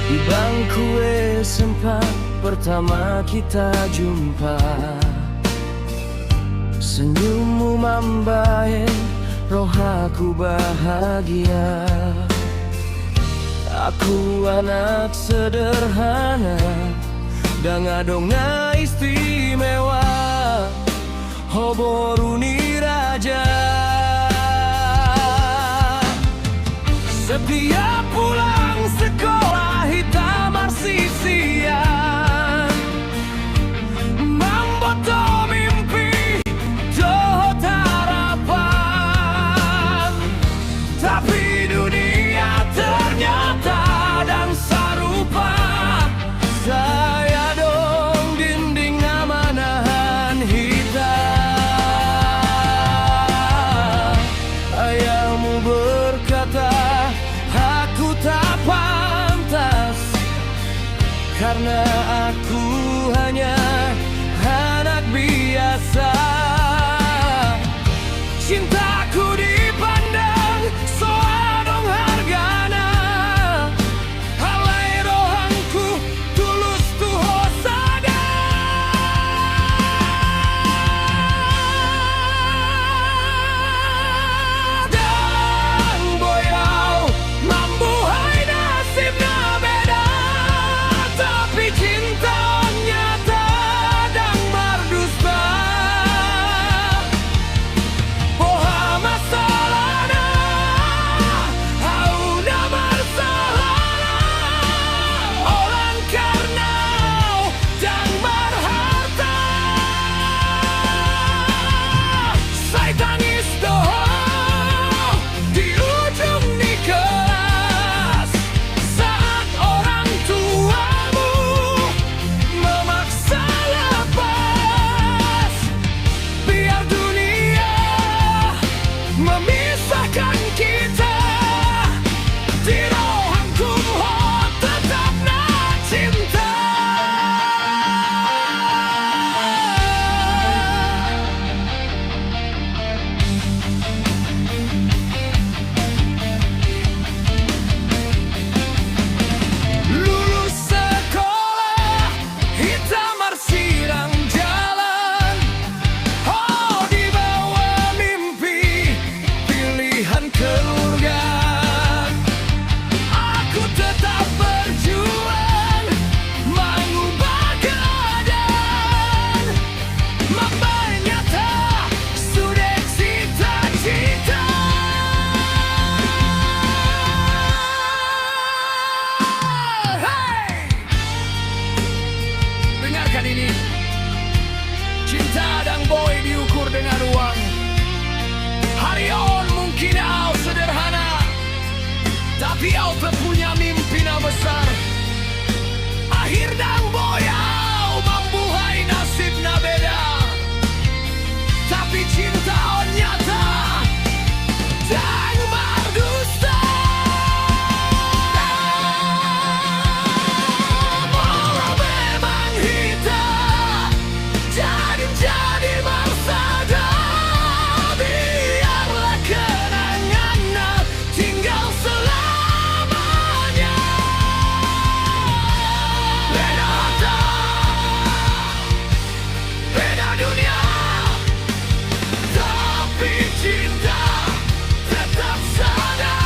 Di bangku SMA pertama kita jumpa, senyummu membaik, roh aku bahagia. Aku anak sederhana, dangadonga istimewa, Hoboruni Raja. Setiap pulang sekolah hitam marsisian, memboto mimpi dohot harapan. Tapi dunia ternyata dan sarupa, saya dong dinding amanahan hitam. Ayahmu berkata aku tak pantas, karena aku hanya anak biasa. Cintaku dipandang soadong hargana, halai rohanku tulus tuho sada. Dan boyau mambuhai nasibnya beda, tapi cinta nyata dan mardusta. Poha masalahna, hauna marsalahna, orang karnau dan marharta. Saya tangis doho di ujung di kelas, saat orang tuamu memaksa lepas. Biar dunia memisahkan kita, di rohanku tetap nak cinta. Lulus sekolah hitam marsirang jalan, oh dibawa mimpi pilihan keluarga. Aku tetap berjuang mengubah keadaan, membawa nyata sudah cita-cita. Hey! Dengarkan ini, cinta dan boy diukur dengan uang. Hari on mungkin kau sederhana, tapi kau punya mimpi na besar. Akhir dan boy kau mambuhai nasib na beda, tapi cinta on nyata dan mardusta. Walau memang hitam, jadi marsada, biarlah kenangan tinggal selamanya. Beda harta, beda dunia, tapi cinta tetap sada.